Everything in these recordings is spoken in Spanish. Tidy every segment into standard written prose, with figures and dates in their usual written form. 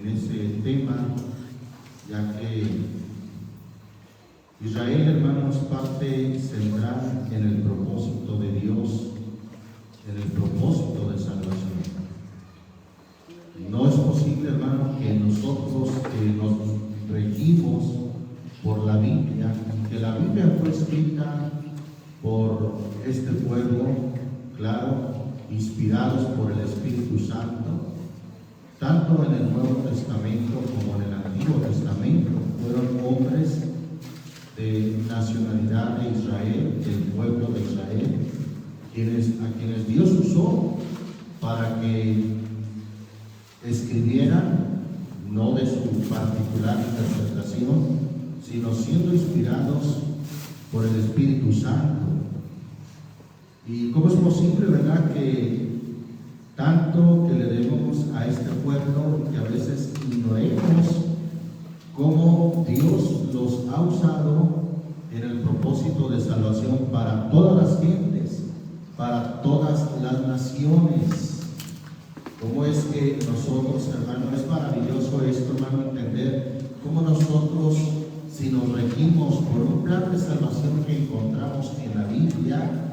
ese tema, ya que Israel, hermanos, parte central en el propósito de Dios, en el propósito de salvación. No es posible, hermano, que nosotros nos regimos por la Biblia, que la Biblia fue escrita por este pueblo, claro, inspirados por el Espíritu Santo, tanto en el Nuevo Testamento como en el Antiguo Testamento, fueron hombres de nacionalidad de Israel, del pueblo de Israel, a quienes Dios usó para que escribieran, no de su particular interpretación, sino siendo inspirados por el Espíritu Santo. ¿Y cómo es posible, verdad, que tanto que le debemos a este pueblo que a veces ignoremos cómo Dios los ha usado en el propósito de salvación para todas las gentes, para todas las naciones? ¿Cómo es que nosotros, hermano, es maravilloso esto, hermano, entender cómo nosotros, si nos regimos por un plan de salvación que encontramos en la Biblia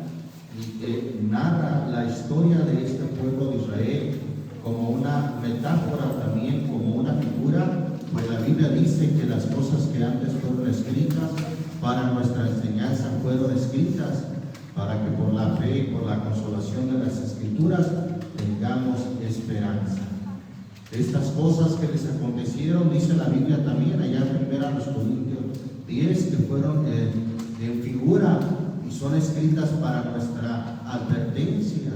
y que narra la historia de este pueblo de Israel como una metáfora, también como una figura, pues la Biblia dice que las cosas que antes fueron escritas para nuestra enseñanza fueron escritas para que por la fe y por la consolación de las Escrituras tengamos esperanza. Estas cosas que les acontecieron, dice la Biblia también allá en 1 Corintios 10, que fueron en figura y son escritas para nuestra advertencia.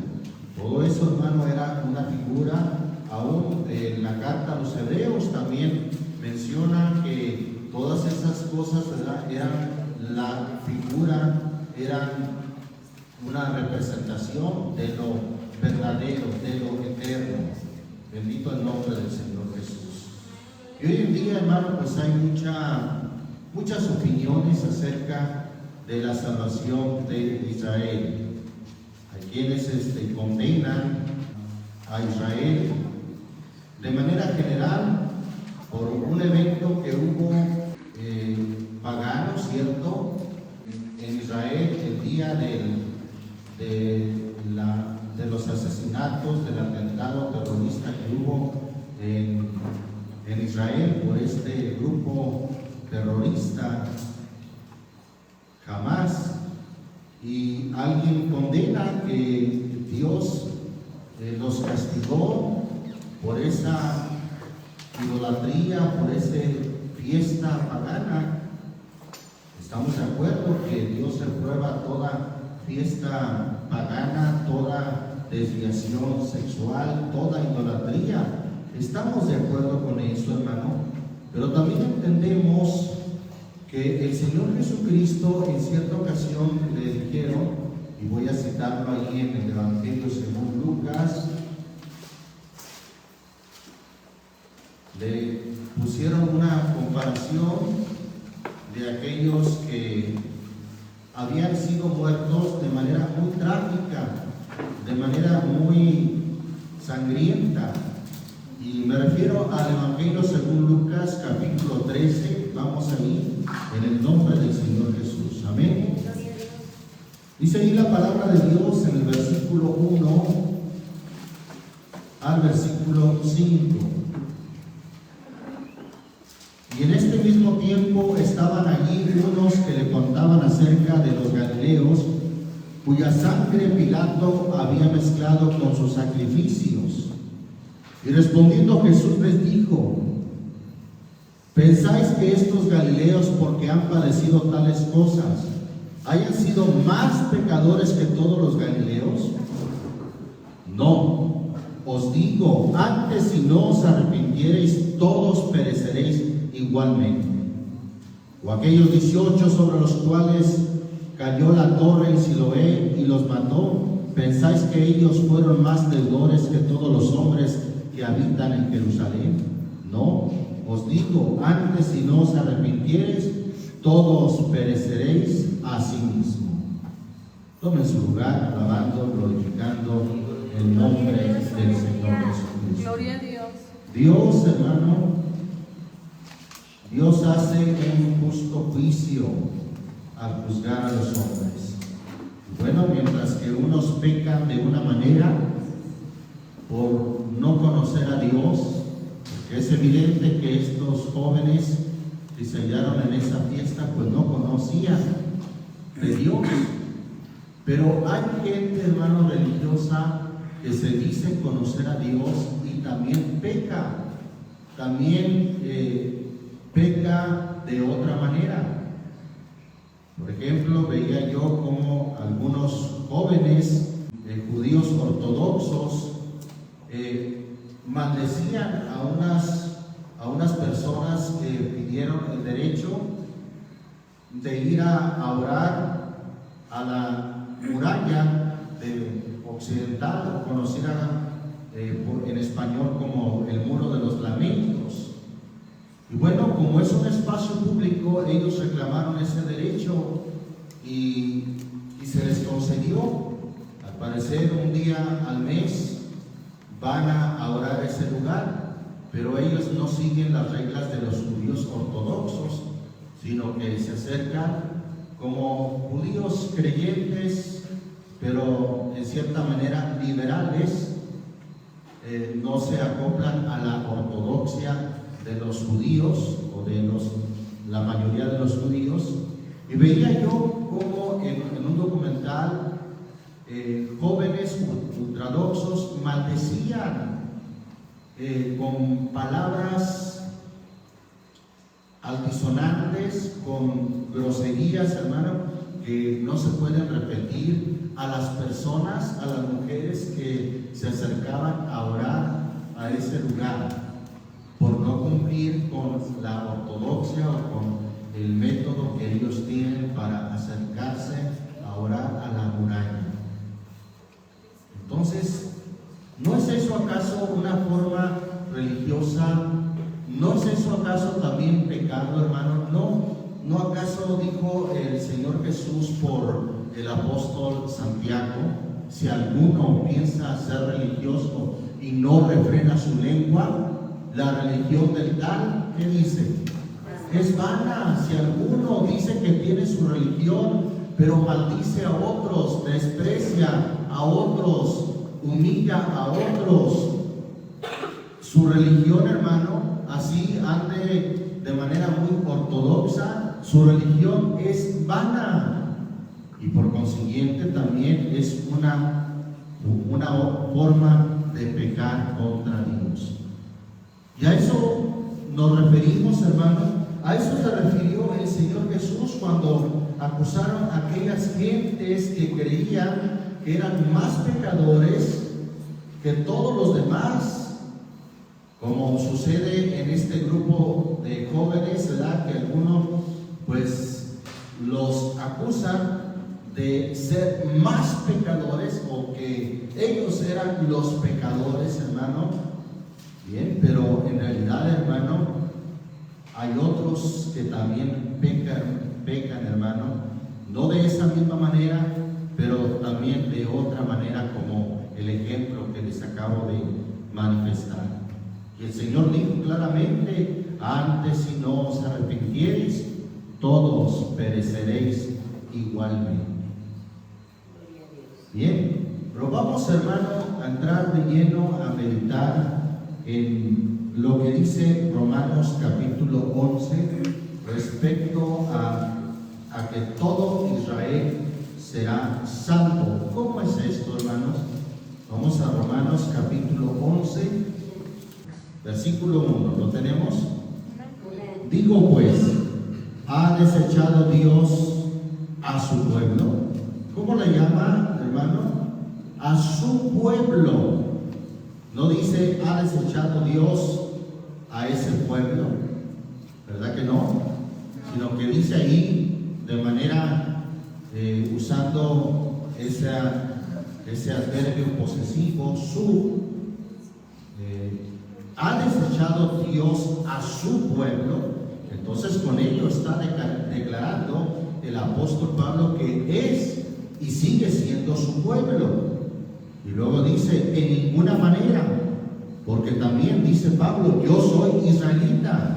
Todo eso, hermano, era una figura. Aún en la carta a los Hebreos también menciona que todas esas cosas, ¿verdad?, eran la figura, eran una representación de lo verdadero, de lo eterno. Bendito el nombre del Señor Jesús. Y hoy en día, hermano, pues hay muchas opiniones acerca de la salvación de Israel. Hay quienes condenan a Israel de manera general por un evento que hubo pagano, ¿cierto?, en Israel, el día de los asesinatos, del atentado terrorista que hubo en Israel por este grupo terrorista Hamas. Y alguien condena que Dios los castigó por esa idolatría, por esa fiesta pagana. Estamos de acuerdo que Dios reprueba toda fiesta pagana, toda desviación sexual, toda idolatría. Estamos de acuerdo con eso, hermano, pero también entendemos que el Señor Jesucristo en cierta ocasión le dijeron, y voy a citarlo ahí en el Evangelio según Lucas, le pusieron una comparación de aquellos que habían sido muertos de manera muy trágica, de manera muy sangrienta. Y me refiero al Evangelio según Lucas, capítulo 13. Vamos ahí, en el nombre del Señor Jesús. Amén. Dice ahí la palabra de Dios en el versículo 1 al versículo 5. Y en este mismo tiempo estaban allí unos que le contaban acerca de los galileos, cuya sangre Pilato había mezclado con sus sacrificios. Y respondiendo Jesús les dijo: ¿pensáis que estos galileos, porque han padecido tales cosas, hayan sido más pecadores que todos los galileos? No, os digo, antes si no os arrepintiereis, todos pereceréis igualmente. O aquellos 18 sobre los cuales cayó la torre en Siloé y los mató, ¿pensáis que ellos fueron más deudores que todos los hombres que habitan en Jerusalén? No, os digo, antes si no os arrepintiereis, todos pereceréis asimismo. Tomen su lugar, alabando, glorificando el nombre del Señor Jesucristo. Gloria a Dios. Dios, hermano, justo juicio al juzgar a los hombres. Bueno, mientras que unos pecan de una manera por no conocer a Dios, porque es evidente que estos jóvenes que se hallaron en esa fiesta pues no conocían de Dios. Pero hay gente, hermano, religiosa que se dice conocer a Dios y también peca, peca de otra manera. Por ejemplo, veía yo como algunos jóvenes judíos ortodoxos maldecían a unas personas que pidieron el derecho de ir a orar a la muralla occidental, conocida en español como el Muro de los Lamentos. Y bueno, como es un espacio público, ellos reclamaron ese derecho y se les concedió. Al parecer, un día al mes van a orar a ese lugar, pero ellos no siguen las reglas de los judíos ortodoxos, sino que se acercan como judíos creyentes, pero en cierta manera liberales, no se acoplan a la ortodoxia de los judíos o de la mayoría de los judíos. Y veía yo como en un documental jóvenes ultradoxos maldecían con palabras altisonantes, con groserías, hermano, que no se pueden repetir, a las personas, a las mujeres que se acercaban a orar a ese lugar por no cumplir con la ortodoxia o con el método que ellos tienen para acercarse a orar a la muralla. Entonces, ¿no es eso acaso una forma religiosa? ¿No es eso acaso también pecado, hermano? ¿No acaso dijo el Señor Jesús por el apóstol Santiago: si alguno piensa ser religioso y no refrena su lengua, la religión del tal, ¿qué dice? Es vana. Si alguno dice que tiene su religión, pero maldice a otros, desprecia a otros, humilla a otros, su religión, hermano, así ande de manera muy ortodoxa, su religión es vana. Y por consiguiente también es una forma de pecar contra Dios. Y a eso nos referimos, hermano, a eso se refirió el Señor Jesús cuando acusaron a aquellas gentes que creían que eran más pecadores que todos los demás, como sucede en este grupo de jóvenes, ¿verdad? Que algunos pues los acusan de ser más pecadores o que ellos eran los pecadores, hermano. Bien, pero en realidad, hermano, hay otros que también pecan, hermano, no de esa misma manera, pero también de otra manera, como el ejemplo que les acabo de manifestar. Y el Señor dijo claramente: antes, si no os arrepintiereis, todos pereceréis igualmente. Bien, pero vamos, hermano, a entrar de lleno a meditar en lo que dice Romanos capítulo 11 respecto a que todo Israel será salvo. ¿Cómo es esto, hermanos? Vamos a Romanos capítulo 11, versículo 1. ¿Lo tenemos? Digo pues, ¿ha desechado Dios a su pueblo? ¿Cómo le llama, hermano? A su pueblo. No dice ha desechado Dios a ese pueblo, ¿verdad que no? Sino que dice ahí de manera usando ese adverbio posesivo, su. Ha desechado Dios a su pueblo. Entonces con ello está declarando el apóstol Pablo que es y sigue siendo su pueblo. Y luego dice: en ninguna manera, porque también dice Pablo: yo soy israelita.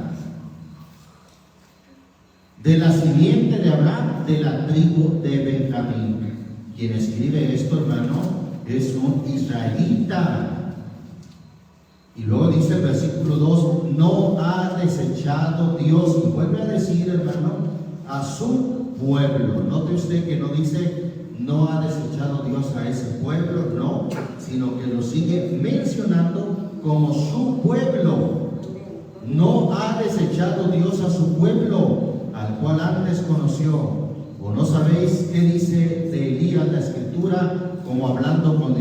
de la simiente de Abraham, de la tribu de Benjamín. Quien escribe esto, hermano, es un israelita. Y luego dice el versículo 2, no ha desechado Dios, y vuelve a decir, hermano, a su pueblo. Note usted que no dice, no ha desechado Dios a ese pueblo, no, sino que lo sigue mencionando como su pueblo. No ha desechado Dios a su pueblo, al cual antes conoció. ¿O no sabéis qué dice de Elías la Escritura, como hablando con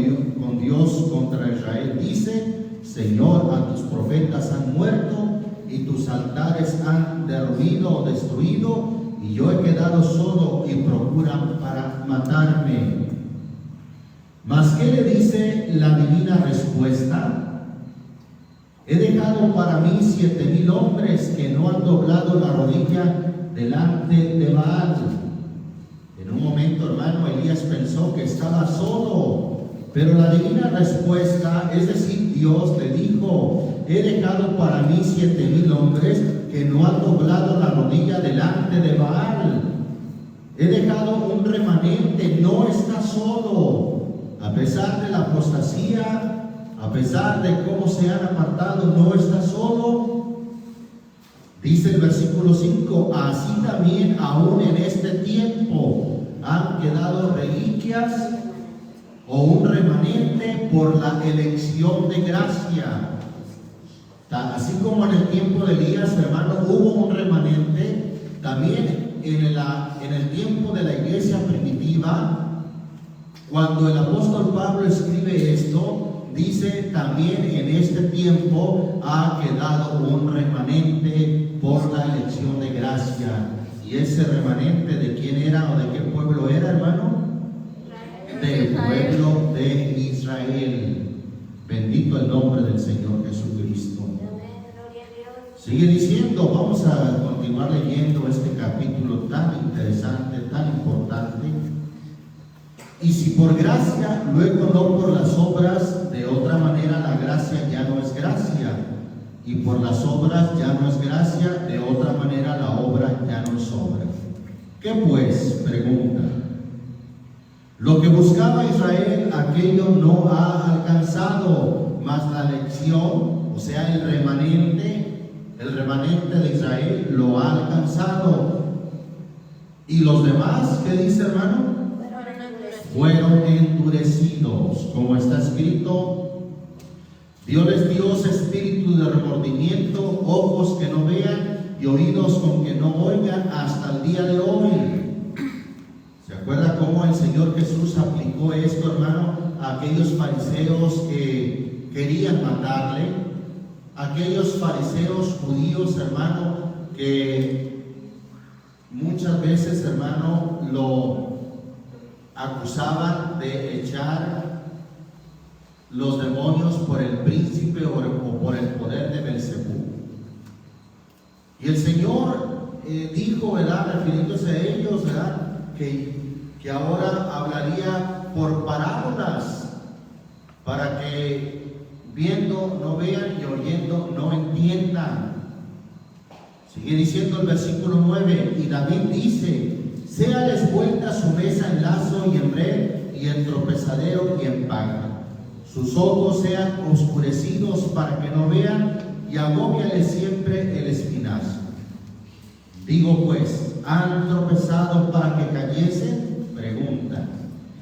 Dios contra Israel? Dice, Señor, a tus profetas han muerto y tus altares han derruido o destruido, y yo he quedado solo y procuran para matarme. ¿Mas qué le dice la divina respuesta? He dejado para mí 7,000 hombres que no han doblado la rodilla delante de Baal. En un momento, hermano, Elías pensó que estaba solo, pero la divina respuesta, es decir, Dios le dijo, he dejado para mí 7,000 hombres que no han doblado la rodilla delante de Baal. He dejado un remanente, no está solo. A pesar de la apostasía, a pesar de cómo se han apartado, no está solo. Dice el versículo 5, así también aún en este tiempo han quedado reliquias o un remanente por la elección de gracia. Así como en el tiempo de Elías, hermano, hubo un remanente, también en el tiempo de la iglesia primitiva, cuando el apóstol Pablo escribe esto, dice también en este tiempo ha quedado un remanente por la elección de gracia. ¿Y ese remanente de quién era o de qué pueblo era, hermano? Del pueblo de Israel. Bendito el nombre del Señor Jesucristo. Sigue diciendo, vamos a continuar leyendo este capítulo tan interesante, tan importante. Y si por gracia, luego no por las obras, de otra manera la gracia ya no es gracia. Y por las obras ya no es gracia, de otra manera la obra ya no es obra. ¿Qué pues? Pregunta. Lo que buscaba Israel, aquello no ha alcanzado, mas la elección, o sea, el remanente de Israel lo ha alcanzado. ¿Y los demás? ¿Qué dice, hermano? Fueron endurecidos, como está escrito, Dios les dio espíritu de remordimiento, ojos que no vean y oídos con que no oigan hasta el día de hoy. ¿Se acuerda cómo el Señor Jesús aplicó esto, hermano, a aquellos fariseos que querían matarle? Aquellos fariseos judíos, hermano, que muchas veces, hermano, lo acusaban de echar los demonios por el príncipe o por el poder de Belcebú. Y el Señor dijo, ¿verdad?, refiriéndose a ellos, ¿verdad?, que ahora hablaría por parábolas, para que viendo no vean y oyendo no entiendan. Sigue diciendo el versículo 9, y David dice, séales vuelta su mesa en lazo y en red, y en tropezadero y en paga. Sus ojos sean oscurecidos para que no vean, y agóbiale siempre el espinazo. Digo pues, ¿han tropezado para que cayesen? Pregunta.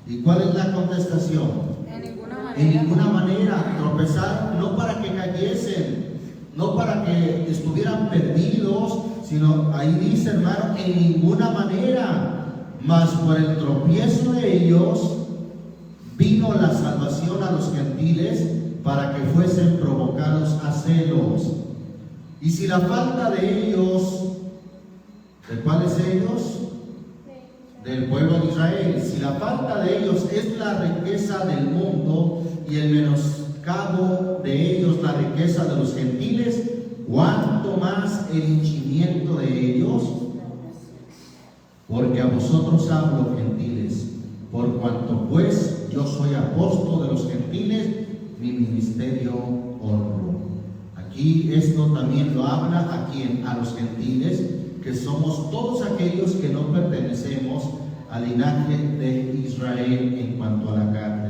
¿Y cuál es la contestación? En ninguna manera. En ninguna manera. Tropezaron no para que cayesen, no para que estuvieran perdidos, sino ahí dice, hermano, en ninguna manera, mas por el tropiezo de ellos vino la salvación a los gentiles para que fuesen provocados a celos. Y si la falta de ellos, ¿de cuáles ellos? Del pueblo de Israel. Si la falta de ellos es la riqueza del mundo y el menoscabo de ellos la riqueza de los gentiles, ¿cuánto más el hinchimiento de ellos? Porque a vosotros hablo, gentiles, por cuanto pues yo soy apóstol de los gentiles, mi ministerio honro. Aquí esto también lo habla a quien, a los gentiles, que somos todos aquellos que no pertenecemos al linaje de Israel en cuanto a la carne.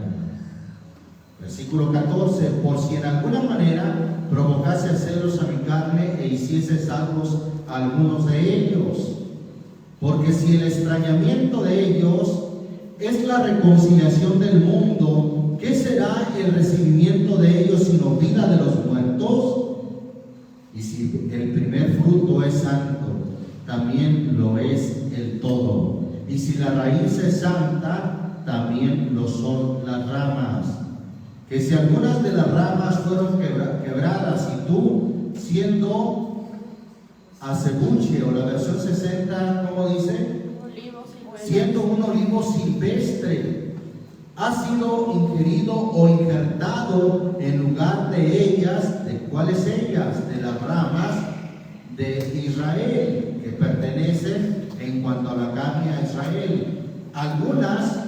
Versículo 14: por si en alguna manera provocase a celos a mi carne e hiciese salvos a algunos de ellos. Porque si el extrañamiento de ellos es la reconciliación del mundo, ¿qué será el recibimiento de ellos sino vida de los muertos? Y si el primer fruto es santo, también lo es el todo. Y si la raíz es santa, también lo son las ramas. Que si algunas de las ramas fueron quebradas y tú, siendo acebuche, o la versión 60, ¿cómo dice? Siendo un olivo silvestre, ha sido ingerido o injertado en lugar de ellas. ¿De cuáles ellas? De las ramas de Israel, que pertenecen en cuanto a la carne a Israel. Algunas,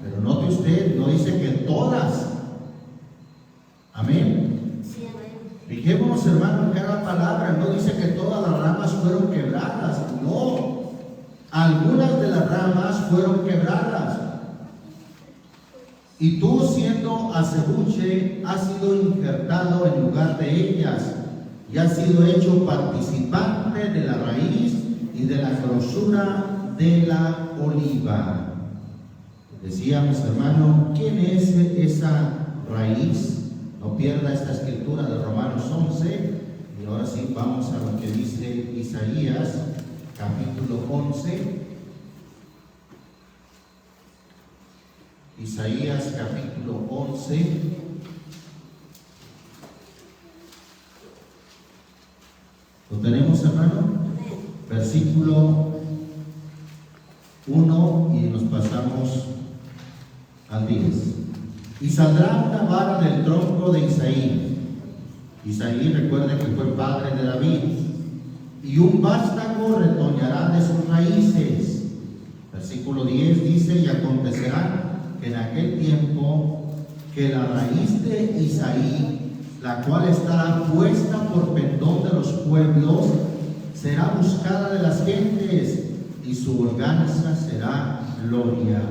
pero note usted, no dice que todas. Amén. Sí, amén. Fijémonos, hermano, en cada palabra. No dice que todas las ramas fueron quebradas. No. Algunas de las ramas fueron quebradas. Y tú, siendo acebuche, has sido injertado en lugar de ellas y has sido hecho participante de la raíz y de la grosura de la oliva. Decíamos, hermano, ¿quién es esa raíz? No pierda esta escritura de Romanos 11. Y ahora sí vamos a lo que dice Isaías, capítulo 11. Isaías, capítulo 11. ¿Lo tenemos, hermano? Versículo 1 y nos pasamos al 10. Y saldrá una vara del tronco de Isaí. Isaí, recuerden que fue padre de David. Y un vástago retoñará de sus raíces. Versículo 10 dice: y acontecerá que en aquel tiempo que la raíz de Isaí, la cual estará puesta por pendón de los pueblos, será buscada de las gentes, y su holganza será gloria.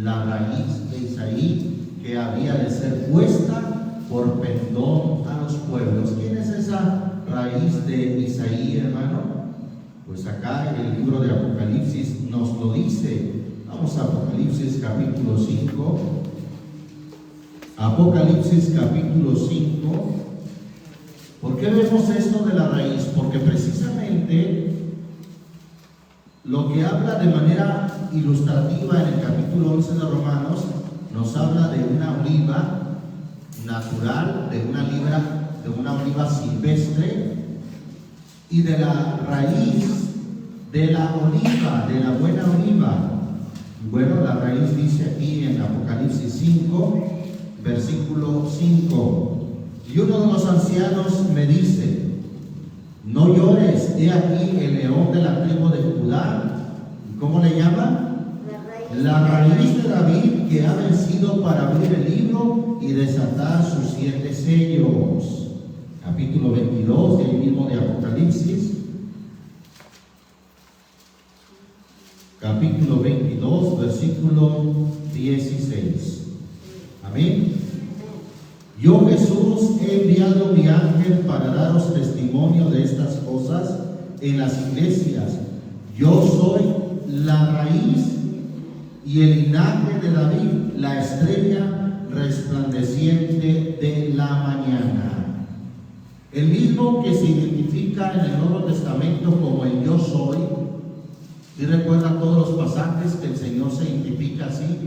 La raíz de Isaí, que había de ser puesta por pendón a los pueblos. ¿Quién es esa raíz de Isaí, hermano? Pues acá en el libro de Apocalipsis nos lo dice. Vamos a Apocalipsis capítulo 5. Apocalipsis capítulo 5. ¿Por qué vemos esto de la raíz? Porque precisamente lo que habla de manera ilustrativa en el capítulo 11 de Romanos nos habla de una oliva natural, de una oliva silvestre, y de la raíz de la oliva, de la buena oliva. Bueno, la raíz dice aquí en Apocalipsis 5, versículo 5: y uno de los ancianos me dice: no llores, he aquí el león de la tribu de Judá. ¿Cómo le llama? La raíz de David, que ha vencido para abrir el libro y desatar sus 7 sellos. Capítulo 22 del mismo de Apocalipsis. Capítulo 22, versículo 16. Amén. Yo, Jesús, he enviado mi ángel para daros testimonio de estas cosas en las iglesias. Yo soy la raíz y el linaje de David, la estrella resplandeciente de la mañana. El mismo que se identifica en el Nuevo Testamento como el yo soy. ¿Sí recuerdan todos los pasajes que el Señor se identifica así?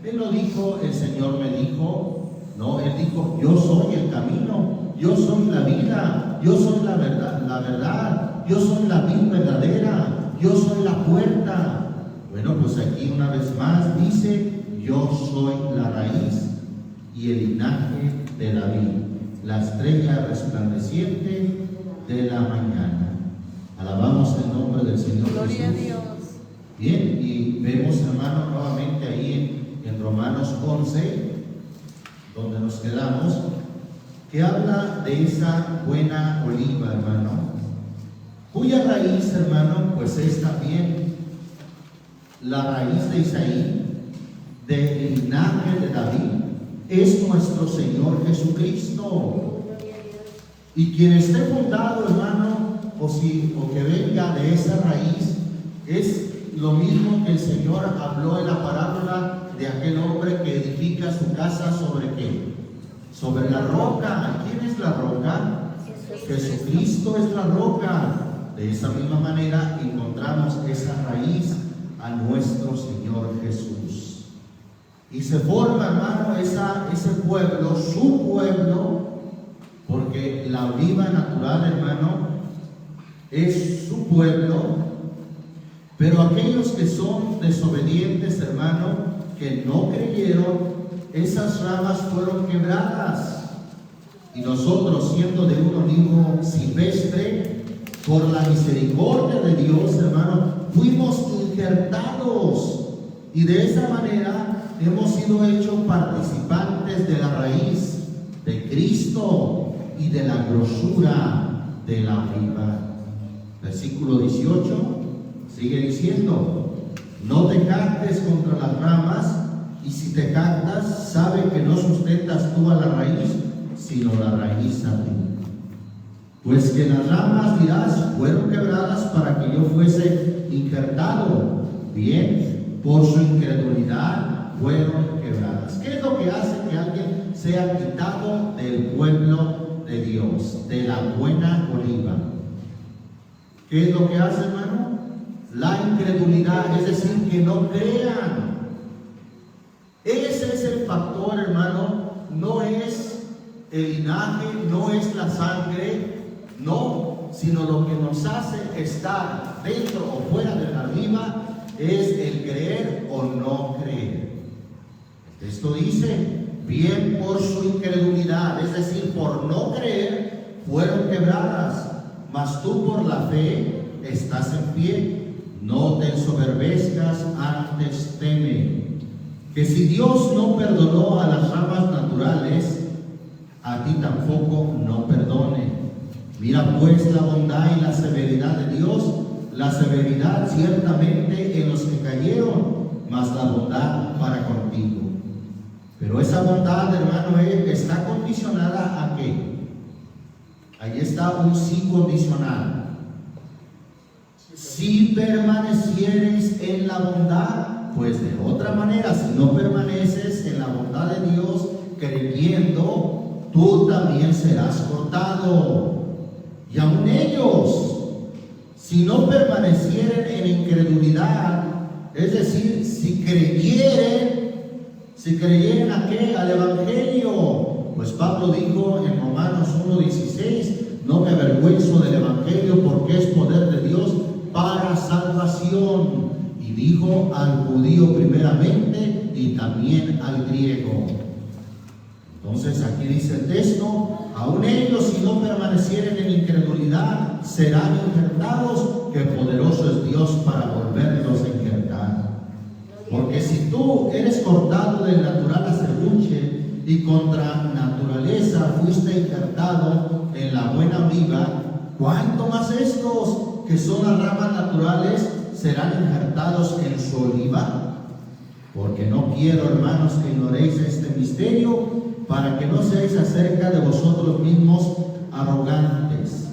Él no dijo, el Señor me dijo. No, Él dijo, yo soy el camino, yo soy la vida, yo soy la verdad, yo soy la vid verdadera, yo soy la puerta. Bueno, pues aquí una vez más dice: yo soy la raíz y el linaje de David, la estrella resplandeciente de la mañana. Alabamos el nombre del Señor. Gloria Jesús. a Dios. Bien, y vemos, hermano, nuevamente ahí en Romanos 11, donde nos quedamos, que habla de esa buena oliva, hermano. cuya raíz, hermano, pues es también la raíz de Isaí, del linaje de David, es nuestro Señor Jesucristo. Y quien esté fundado, hermano, o que venga de esa raíz, es lo mismo que el Señor habló en la parábola de aquel hombre que edifica su casa ¿sobre qué? Sobre la roca. ¿Quién es la roca? Jesucristo es la roca. De esa misma manera encontramos esa raíz a nuestro Señor Jesús. Y se forma, hermano, ese pueblo, su pueblo, porque la oliva natural, hermano, es su pueblo. Pero aquellos que son desobedientes, hermano, que no creyeron, esas ramas fueron quebradas. Y nosotros, siendo de un olivo silvestre, por la misericordia de Dios, hermano, fuimos injertados. Y de esa manera hemos sido hechos participantes de la raíz de Cristo y de la grosura de la oliva. Versículo 18. Sigue diciendo: no te jactes contra las ramas, y si te jactas, sabe que no sustentas tú a la raíz, sino la raíz a ti. Pues que las ramas, dirás, fueron quebradas para que yo fuese injertado. Bien, por su incredulidad fueron quebradas. ¿Qué es lo que hace que alguien sea quitado del pueblo de Dios, de la buena oliva? ¿Qué es lo que hace, hermano? La incredulidad, es decir, que no crean. Ese es el factor, hermano. No es el linaje, no es la sangre, no, sino lo que nos hace estar dentro o fuera de la oliva es el creer o no creer. Esto dice: bien por su incredulidad, es decir, por no creer, fueron quebradas, mas tú por la fe estás en pie. No te ensoberbezcas, antes teme. Que si Dios no perdonó a las ramas naturales, a ti tampoco no perdone. Mira pues la bondad y la severidad de Dios, la severidad ciertamente en los que cayeron, mas la bondad para contigo. Pero esa bondad, hermano, está condicionada ¿a qué? Ahí está un sí condicional. Si permanecieres en la bondad, pues de otra manera, si no permaneces en la bondad de Dios, creyendo, tú también serás cortado. Y aun ellos, si no permanecieren en incredulidad, es decir, si creyeren ¿a qué? Al Evangelio. Pues Pablo dijo en Romanos 1:16: no me avergüenzo del Evangelio, porque es poder de Dios para salvación. Y dijo al judío primeramente y también al griego. Entonces aquí dice el texto: aun ellos, si no permanecieren en incredulidad, serán injertados, que poderoso es Dios para volverlos a injertar. Porque si tú eres cortado del natural acerruche y contra naturaleza fuiste injertado en la buena oliva, ¿cuánto más estos, que son las ramas naturales, serán injertados en su oliva? Porque no quiero, hermanos, que ignoréis este misterio, para que no seáis acerca de vosotros mismos arrogantes,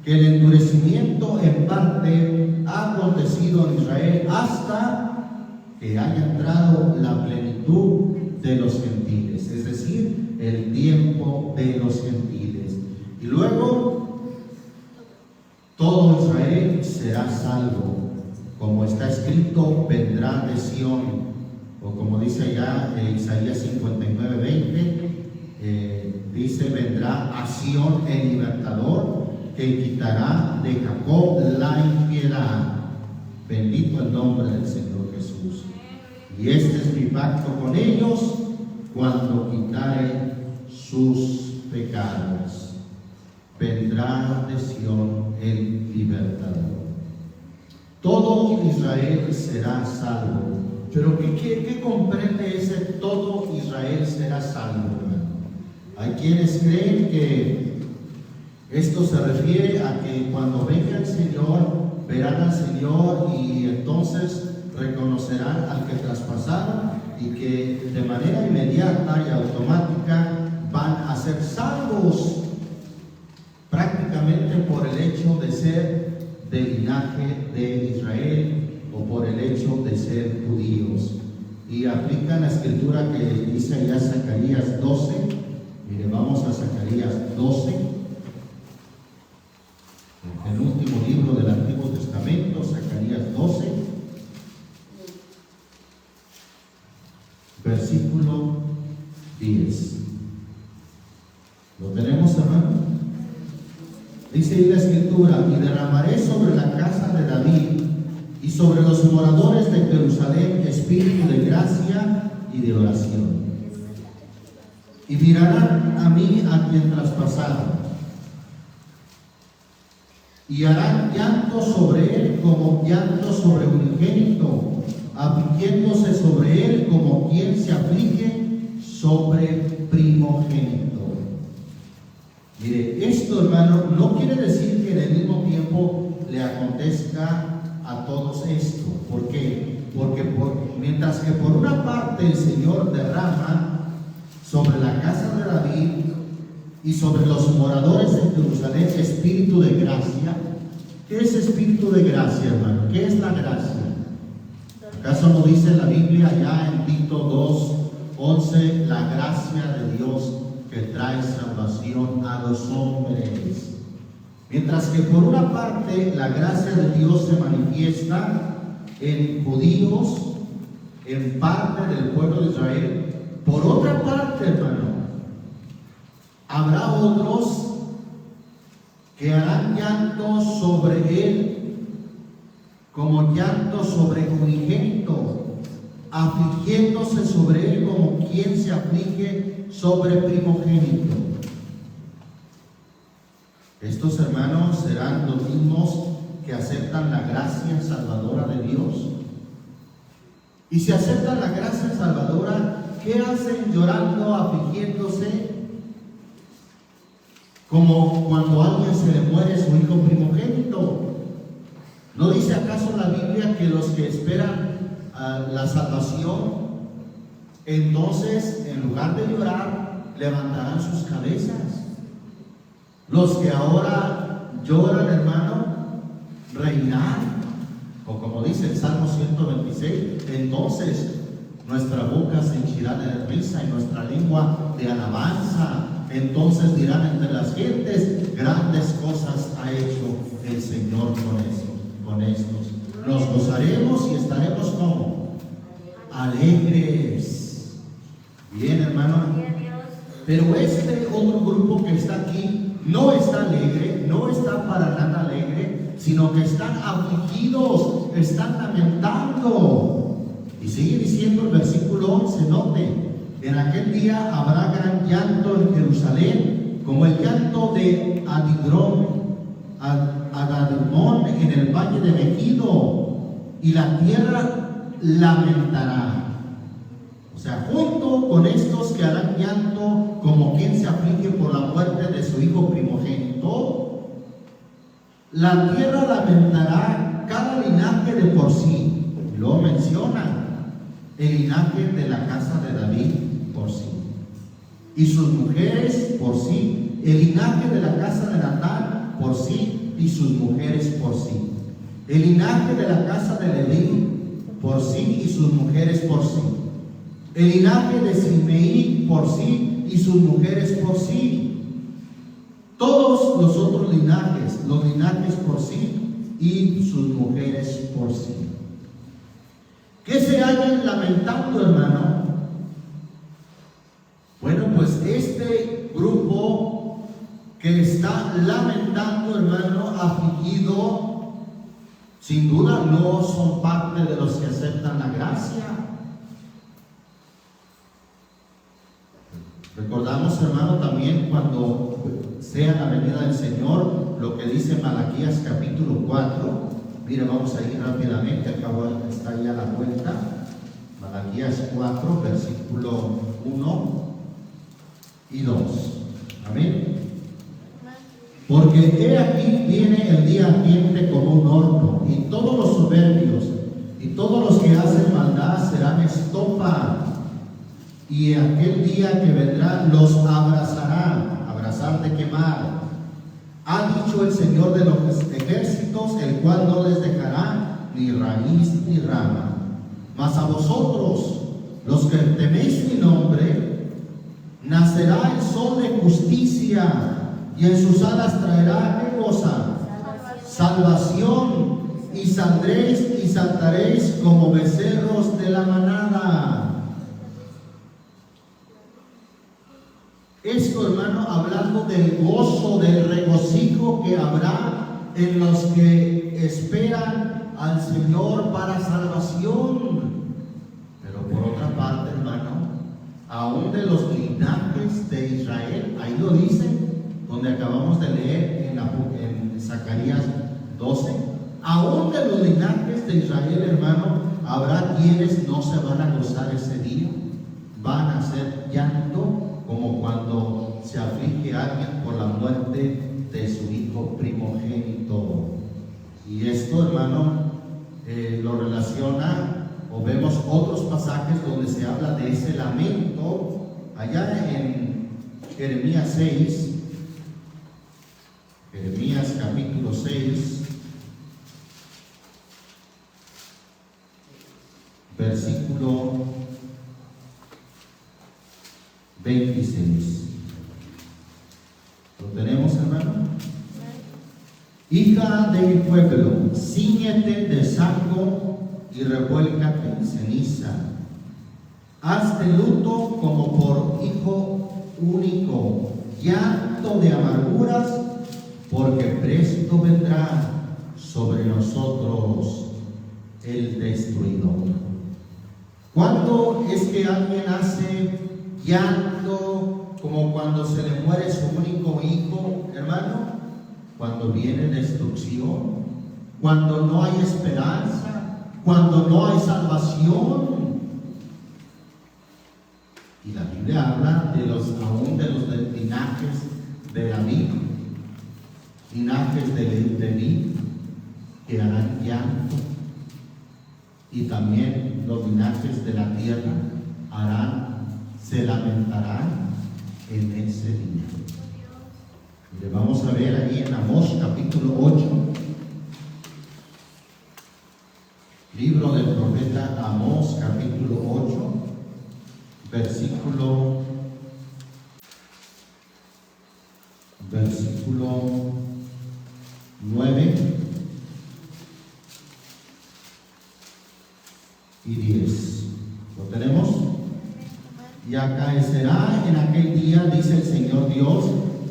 que el endurecimiento en parte ha acontecido en Israel hasta que haya entrado la plenitud de los gentiles, es decir, el tiempo de los gentiles. Y luego todo Israel será salvo, como está escrito: vendrá de Sión, o como dice allá en Isaías 59:20, dice: vendrá a Sión el libertador, que quitará de Jacob la impiedad. Bendito el nombre del Señor Jesús. Y este es mi pacto con ellos, cuando quitare sus pecados. Vendrá de Sión el libertador. Todo Israel será salvo. Pero ¿qué comprende ese todo Israel será salvo, hermano? Hay quienes creen que Esto se refiere a que cuando venga el Señor, verán al Señor y entonces reconocerán al que traspasaron y que de manera inmediata y automática van a ser salvos prácticamente por el hecho de ser del linaje de Israel o por el hecho de ser judíos. Y aplica la escritura que dice allá Zacarías 12. Mire, vamos a Zacarías 12, el último libro del Antiguo Testamento, Zacarías 12, versículo 10. ¿Lo tenemos, hermano? Dice ahí la escritura: y derramaré sobre la casa de David y sobre los moradores de Jerusalén espíritu de gracia y de oración. Y mirarán a mí a quien traspasaron, y harán llanto sobre él como llanto sobre unigénito, afligiéndose sobre él como quien se aflige sobre primogénito. Mire, esto, hermano, no quiere decir que en el mismo tiempo le acontezca a todos esto. ¿Por qué? Porque mientras que por una parte el Señor derrama sobre la casa de David y sobre los moradores de Jerusalén espíritu de gracia. ¿Qué es espíritu de gracia, hermano? ¿Qué es la gracia? ¿Acaso no dice la Biblia ya en Tito 2:11, la gracia de Dios que trae salvación a los hombres? Mientras que por una parte la gracia de Dios se manifiesta en judíos, en parte del pueblo de Israel, por otra parte, hermano, habrá otros que harán llanto sobre él como llanto sobre unigénito, afligiéndose sobre él como quien se aflige sobre primogénito. Estos hermanos serán los mismos que aceptan la gracia salvadora de Dios. Y si aceptan la gracia salvadora, ¿qué hacen llorando, afligiéndose? Como cuando a alguien se le muere su hijo primogénito. ¿No dice acaso la Biblia que los que esperan la salvación, entonces en lugar de llorar, levantarán sus cabezas? Los que ahora lloran, hermano, reirán. O como dice el Salmo 126, entonces nuestra boca se henchirá de risa y nuestra lengua de alabanza. Entonces dirán entre las gentes: grandes cosas ha hecho el Señor con estos. Nos gozaremos y estaremos como alegres. Bien, hermano. Pero este otro grupo que está aquí no está alegre, no está para nada alegre, sino que están afligidos, están lamentando. Y sigue diciendo el versículo 11, note: en aquel día habrá gran llanto en Jerusalén, como el llanto de Adadrimón en el valle de Megiddo, y la tierra lamentará. O sea, junto con estos que harán llanto como quien se aflige por la muerte de su hijo primogénito, la tierra lamentará cada linaje de por sí. Lo menciona el linaje de la casa de David por sí, y sus mujeres por sí, el linaje de la casa de Natán por sí, y sus mujeres por sí, el linaje de la casa de Leví por sí, y sus mujeres por sí, el linaje de Simei por sí, y sus mujeres por sí, todos los otros linajes, los linajes por sí, y sus mujeres por sí. ¿Qué se hallan lamentando, hermano? Bueno, pues este grupo que está lamentando, hermano, afligido, sin duda no son parte de los que aceptan la gracia. Recordamos, hermano, también cuando sea la venida del Señor, lo que dice Malaquías capítulo 4. Mire, vamos a ir rápidamente, acabo está ya la vuelta. Malaquías 4, versículo 1 y 2. Amén. Porque he aquí viene el día ardiente como un horno, y todos los soberbios y todos los que hacen maldad serán estopa, y aquel día que vendrá los abrazará, abrazar de quemar. Ha dicho el Señor de los ejércitos, el cual no les dejará ni raíz ni rama. Mas a vosotros, los que teméis mi nombre, nacerá el sol de justicia, y en sus alas traerá, ¿qué cosa? Salvación, y saldréis y saltaréis como becerros de la manada. Esto, hermano, hablando del gozo, del regocijo que habrá en los que esperan al Señor para salvación. Pero por otra parte, hermano, aún de los linajes de Israel, ahí lo dice, donde acabamos de leer en Zacarías 12, aún de los linajes de Israel, hermano, habrá quienes no se van a gozar ese día, van a hacer llanto, como cuando se aflige a alguien por la muerte de su hijo primogénito. Y esto, hermano, lo relaciona, o vemos otros pasajes donde se habla de ese lamento, allá en Jeremías 6, Jeremías capítulo 6, versículo 26. ¿Lo tenemos, hermano? Hija de mi pueblo, cíñete de saco y revuélcate en ceniza. Hazte luto como por hijo único, llanto de amarguras, porque presto vendrá sobre nosotros el destruidor. ¿Cuándo es que alguien hace llanto como cuando se le muere su único hijo, hermano? Cuando viene destrucción, cuando no hay esperanza, cuando no hay salvación. Y la Biblia habla de aún de los linajes de David, linajes de Leví, que harán llanto, y también los linajes de la tierra se lamentarán en ese día. Le vamos a ver ahí en Amós capítulo 8, libro del profeta Amós capítulo 8, versículo 9 y 10. ¿Lo tenemos? Y acaecerá en aquel día, dice el Señor Dios,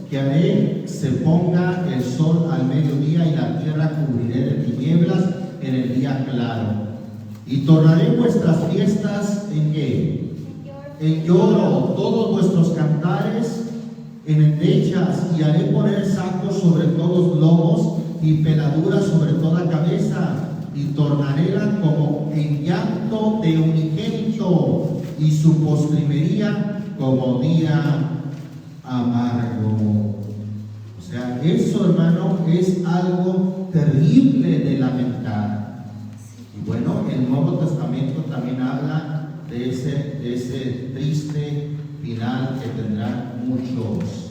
que haré se ponga el sol al mediodía y la tierra cubriré de tinieblas en el día claro. Y tornaré vuestras fiestas en ¿qué? En lloro, todos vuestros cantares en endechas, y haré poner sacos sobre todos lomos y peladuras sobre toda cabeza, y tornaréla como en llanto de unigénito, y su postrimería como día amargo. O sea, eso, hermano, es algo terrible de lamentar. Y bueno, el Nuevo Testamento también habla de ese triste final que tendrán muchos.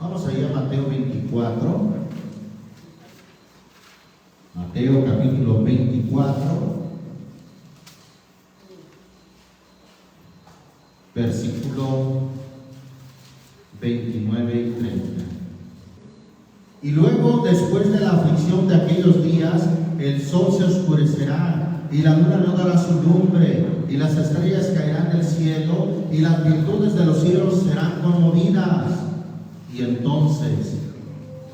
Vamos a ir a Mateo 24. Mateo capítulo 24, versículo 29 y 30. Y luego, después de la aflicción de aquellos días, el sol se oscurecerá, y la luna no dará su lumbre, y las estrellas caerán del cielo, y las virtudes de los cielos serán conmovidas. Y entonces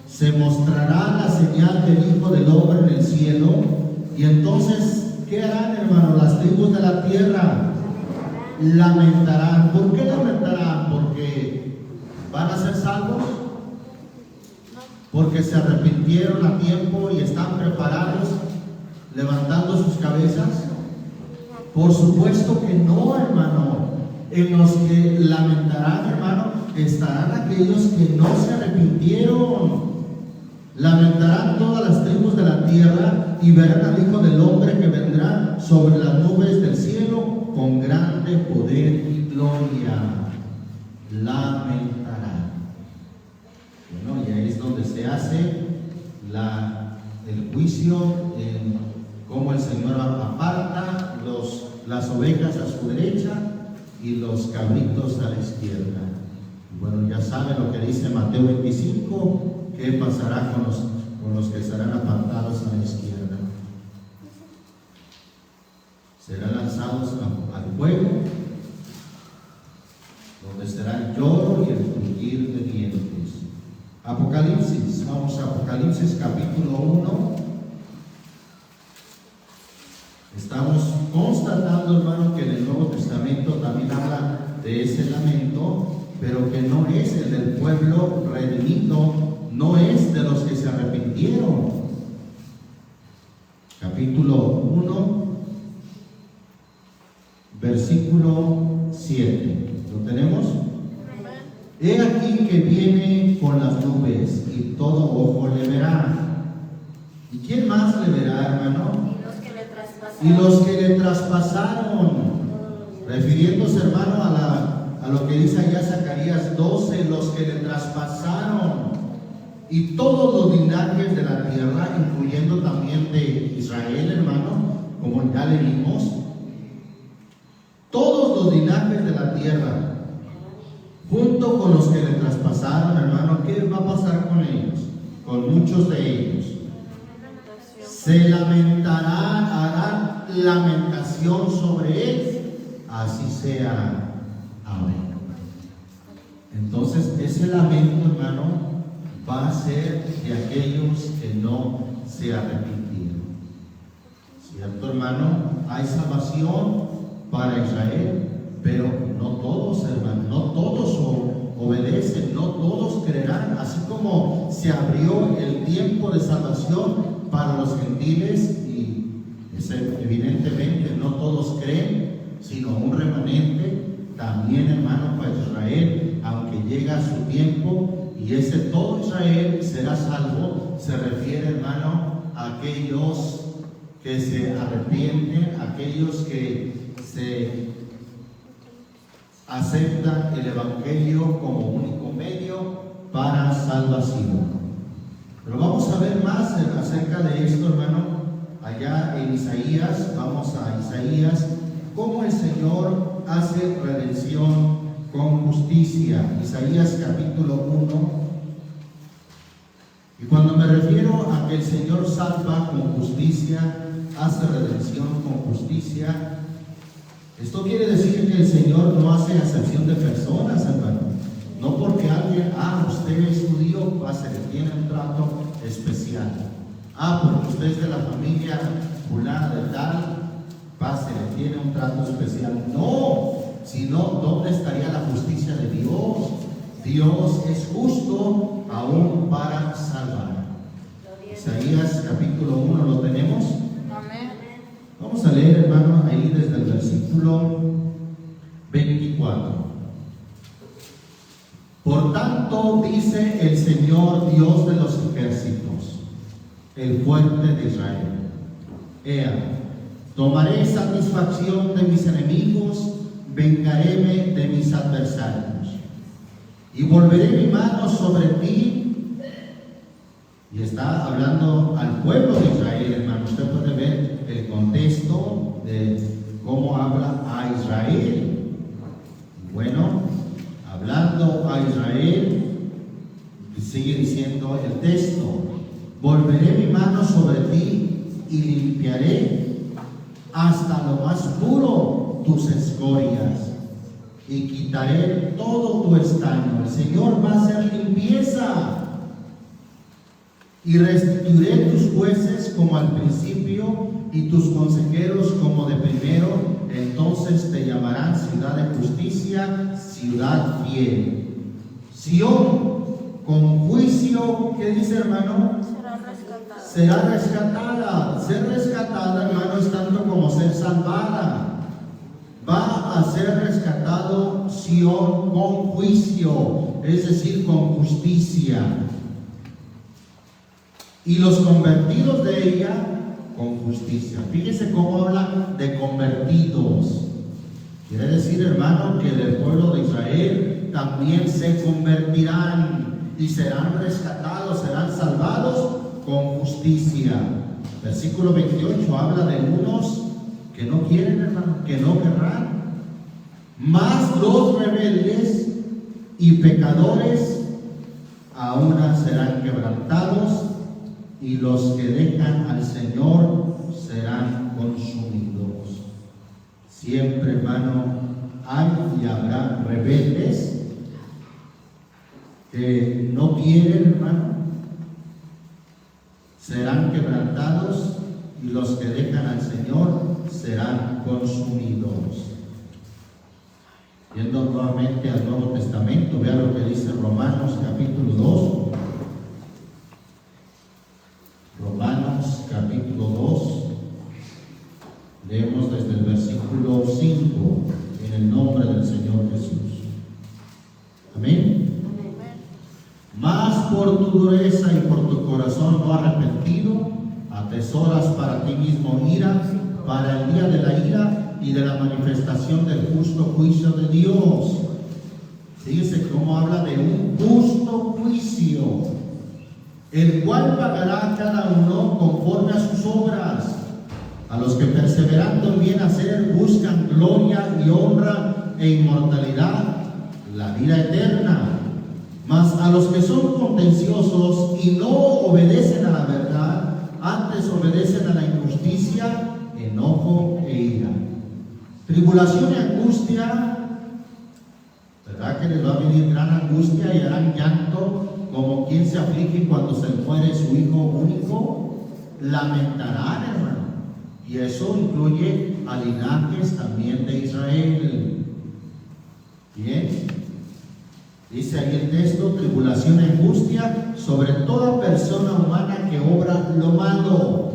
se mostrará la señal del Hijo del Hombre en el cielo. Y entonces, ¿qué harán, hermano? Las tribus de la tierra lamentarán. ¿Por qué lamentarán? Porque van a ser salvos, porque se arrepintieron a tiempo y están preparados, levantando sus cabezas. Por supuesto que no, hermano. En los que lamentarán, hermano, estarán aquellos que no se arrepintieron. Lamentarán todas las tribus de la tierra y verán al Hijo del Hombre que vendrá sobre las nubes del cielo con grande poder y gloria. Lamentarán. Bueno, y ahí es donde se hace el juicio, en cómo el Señor aparta las ovejas a su derecha y los cabritos a la izquierda. Bueno, ya saben lo que dice Mateo 25, qué pasará con los que serán apartados a la izquierda. Serán lanzados al fuego, donde será el lloro y el crujir de dientes. Apocalipsis, vamos a Apocalipsis capítulo 1. Estamos constatando, hermano, que en el Nuevo Testamento también habla de ese lamento, pero que no es el del pueblo redimido, no es de los que se arrepintieron. Capítulo 1, versículo 7. ¿Lo tenemos? He aquí que viene con las nubes y todo ojo le verá. ¿Y quién más le verá, hermano? Y los que le traspasaron. Refiriéndose, hermano, a lo que dice allá Zacarías 12, los que le traspasaron. Y todos los linajes de la tierra, incluyendo también de Israel, hermano, como ya le vimos. Todos los linajes de la tierra, junto con los que le traspasaron, hermano, ¿qué va a pasar con ellos? Con muchos de ellos. Se lamentarán, harán lamentación sobre él, así sea. Amén. Entonces, ese lamento, hermano, va a ser de aquellos que no se arrepintieron. ¿Cierto, hermano? Hay salvación para Israel, pero no todos, hermano, no todos obedecen, no todos creerán. Así como se abrió el tiempo de salvación para los gentiles, y evidentemente no todos creen, sino un remanente, también, hermano, para Israel, aunque llega su tiempo, y ese todo Israel será salvo, se refiere, hermano, a aquellos que se arrepienten, aquellos que se aceptan el Evangelio como único medio para salvación. Pero vamos a ver más acerca de esto, hermano, allá en Isaías. Vamos a Isaías, cómo el Señor hace redención con justicia. Isaías capítulo 1. Y cuando me refiero a que el Señor salva con justicia, hace redención con justicia, esto quiere decir que el Señor no hace acepción de personas, hermano. No porque alguien, usted es judío, se le tiene un trato especial. Porque usted es de la familia fulana de tal, se le tiene un trato especial. No, sino ¿dónde estaría la justicia de Dios? Dios es justo aún para salvar. Isaías capítulo 1, ¿lo tenemos? Amén. Vamos a leer, hermano, ahí desde el versículo 24. Por tanto, dice el Señor Dios de los ejércitos, el fuerte de Israel: tomaré satisfacción de mis enemigos, vengaréme de mis adversarios, y volveré mi mano sobre ti. Y está hablando al pueblo de Israel, hermano. Usted puede ver el contexto de cómo habla a Israel. Bueno, hablando a Israel, sigue diciendo el texto: volveré mi mano sobre ti y limpiaré hasta lo más puro tus escorias, y quitaré todo tu estaño. El Señor va a hacer limpieza. Y restituiré tus jueces como al principio y tus consejeros como de primero. Entonces te llamarán ciudad de justicia, ciudad fiel. Sión, con juicio, ¿qué dice, hermano? Será rescatada. Ser rescatada, hermano, es tanto como ser salvada. Va a ser rescatado Sión con juicio, es decir, con justicia. y los convertidos de ella con justicia. Fíjese cómo habla de convertidos. Quiere decir, hermano, que del pueblo de Israel también se convertirán y serán rescatados, serán salvados con justicia. Versículo 28 habla de unos que no quieren, hermano, que no querrán. Mas los rebeldes y pecadores aún serán quebrantados, y los que dejan al Señor serán consumidos. Siempre, hermano, hay y habrá rebeldes que no quieren, hermano, serán quebrantados, y los que dejan al Señor serán consumidos. Yendo nuevamente al Nuevo Testamento, vea lo que dice Romanos capítulo 2. Romanos capítulo 2. Leemos desde el versículo 5, en el nombre del Señor Jesús. Amén. Mas por tu dureza y por tu corazón no arrepentido, atesoras para ti mismo ira, para el día de la ira y de la manifestación del justo juicio de Dios. Fíjese cómo habla de un justo juicio, el cual pagará a cada uno conforme a sus obras. A los que perseverando en bien hacer buscan gloria y honra e inmortalidad, la vida eterna. Mas a los que son contenciosos y no obedecen a la verdad, antes obedecen a la injusticia, enojo e ira. Tribulación y angustia, ¿verdad que les va a venir gran angustia y harán llanto como quien se aflige cuando se le muere su hijo único? Lamentarán, hermano. Y eso incluye a linajes también de Israel. Bien. Dice ahí el texto: tribulación y angustia sobre toda persona humana que obra lo malo.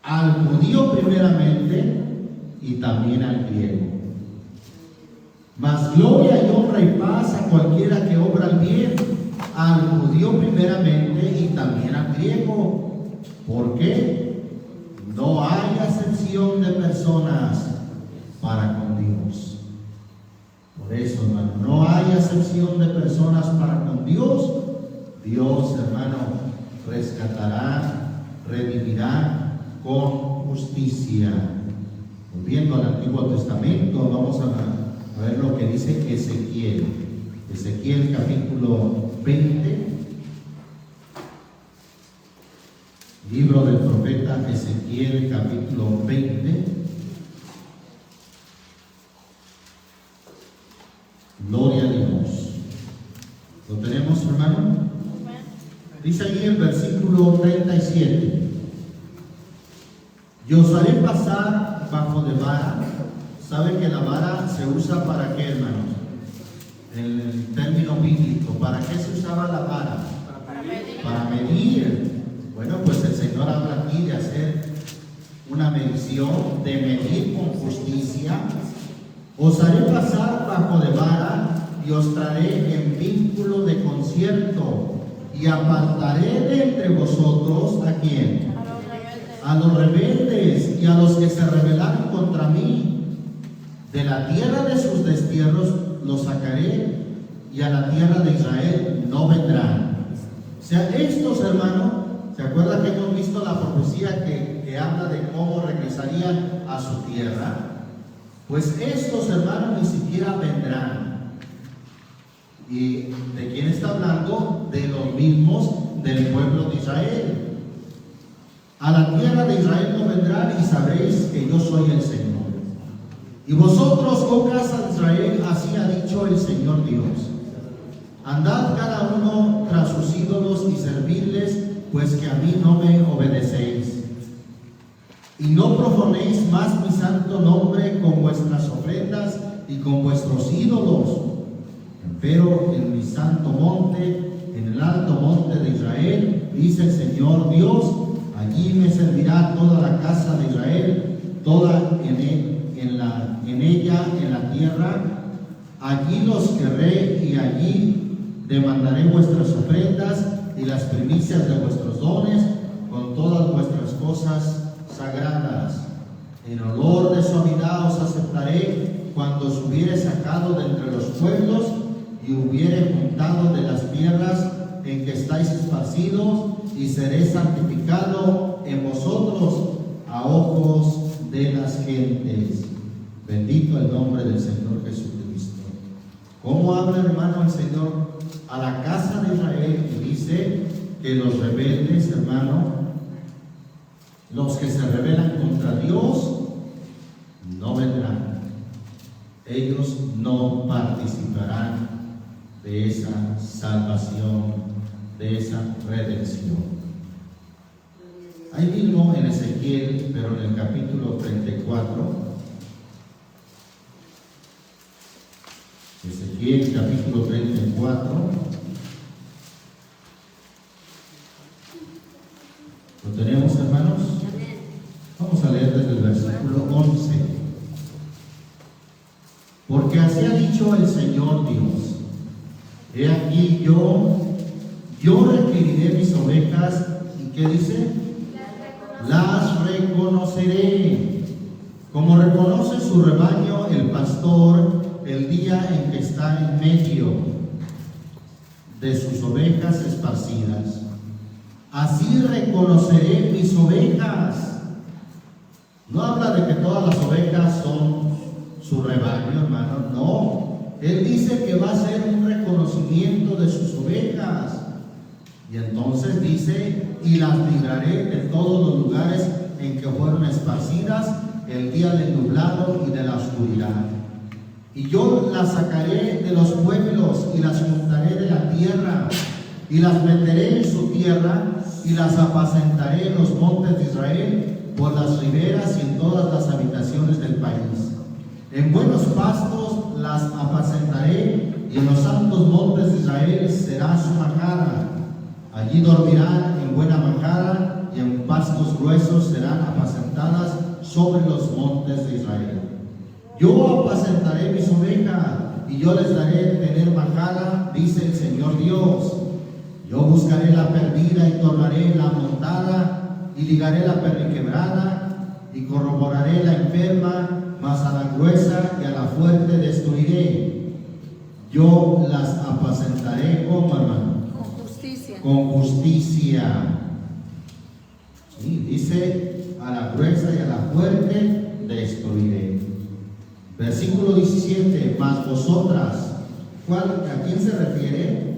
Al judío primeramente y también al griego. Mas gloria y honra y paz a cualquiera que obra el bien, al judío primeramente y también al griego. ¿Por qué? No hay acepción de personas para con Dios. Por eso, hermano, no hay acepción de personas para con Dios. Dios, hermano, rescatará, redimirá con justicia. Volviendo al Antiguo Testamento, vamos a ver lo que dice Ezequiel. Ezequiel capítulo 20. Libro del profeta Ezequiel capítulo 20. Gloria a Dios. ¿Lo tenemos, hermano? Dice ahí el versículo 37. Y os haré pasar bajo de vara. ¿Saben que la vara se usa para qué, hermanos? En el término bíblico, ¿para qué se usaba la vara? Para medir. Para medir. Bueno, pues el Señor habla aquí de hacer una medición, de medir con justicia. Os haré pasar bajo de vara y os traeré en vínculo de concierto, y apartaré de entre vosotros, ¿a quién? A los rebeldes y a los que se rebelaron contra mí. De la tierra de sus destierros los sacaré, y a la tierra de Israel no vendrán. O sea, estos, hermanos, ¿se acuerdan que hemos visto la profecía que habla de cómo regresarían a su tierra? Pues estos, hermanos, ni siquiera vendrán. ¿Y de quién está hablando? De los mismos del pueblo de Israel. A la tierra de Israel no vendrán, y sabréis que yo soy el Señor. Y vosotros, oh casa de Israel, así ha dicho el Señor Dios: andad cada uno tras sus ídolos y servidles, pues que a mí no me obedecéis. Y no profanéis más mi santo nombre con vuestras ofrendas y con vuestros ídolos. Pero en mi santo monte, en el alto monte de Israel, dice el Señor Dios, allí me servirá toda la casa de Israel, toda en ella, en la tierra. Allí los querré, y allí demandaré vuestras ofrendas y las primicias de vuestros dones con todas vuestras cosas sagradas. En olor de suavidad os aceptaré cuando os hubiere sacado de entre los pueblos y hubiere juntado de las tierras en que estáis esparcidos, y seré santificado en vosotros a ojos de las gentes. Bendito el nombre del Señor Jesucristo. ¿Cómo habla, hermano, el Señor a la casa de Israel? Y dice que los rebeldes, hermano, los que se rebelan contra Dios, no vendrán. Ellos no participarán de esa salvación, de esa redención. Ahí mismo en Ezequiel, pero en el capítulo 34, Ezequiel capítulo 34, ¿lo tenemos, hermanos? Vamos a leer desde el versículo 11. Porque así ha dicho el Señor Dios: he aquí yo requeriré mis ovejas, ¿y qué dice? Las reconoceré, como reconoce su rebaño el pastor el día en que está en medio de sus ovejas esparcidas. Así reconoceré mis ovejas. No habla de que todas las ovejas son su rebaño, hermano, no. Él dice que va a ser un reconocimiento de sus ovejas. Y entonces dice: y las libraré de todos los lugares en que fueron esparcidas el día del nublado y de la oscuridad. Y yo las sacaré de los pueblos y las juntaré de la tierra, y las meteré en su tierra, y las apacentaré en los montes de Israel, por las riberas y en todas las habitaciones del país. En buenos pastos las apacentaré, y en los santos montes de Israel será su majada. Allí dormirán en buena majada, y en pastos gruesos serán apacentadas sobre los montes de Israel. Yo apacentaré mis ovejas, y yo les daré tener majada, dice el Señor Dios. Yo buscaré la perdida y tornaré la montada, y ligaré la perniquebrada, y corroboraré la enferma, mas a la gruesa y a la fuerte destruiré. Yo las apacentaré, ¿cómo, hermano? Con justicia. Con justicia. Sí, dice: a la gruesa y a la fuerte destruiré. Versículo 17: mas vosotras, ¿a quién se refiere?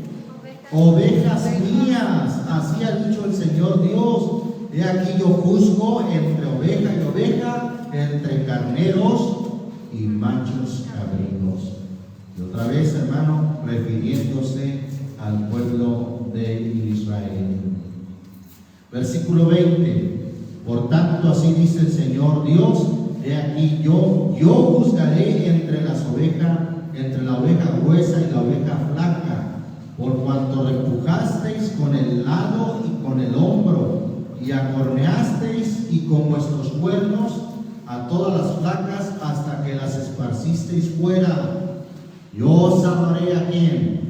Ovejas mías, así ha dicho el Señor Dios: he aquí yo juzgo entre oveja y oveja, entre carneros y machos cabríos. Y otra vez, hermano, refiriéndose al pueblo de Israel. Versículo 20: por tanto, así dice el Señor Dios: he aquí yo juzgaré entre las ovejas, entre la oveja gruesa y la oveja flaca, por cuanto repujasteis con el lado y con el hombro, y acorneasteis y con vuestros cuernos a todas las flacas hasta que las esparcisteis fuera. Yo os amaré ¿a quién?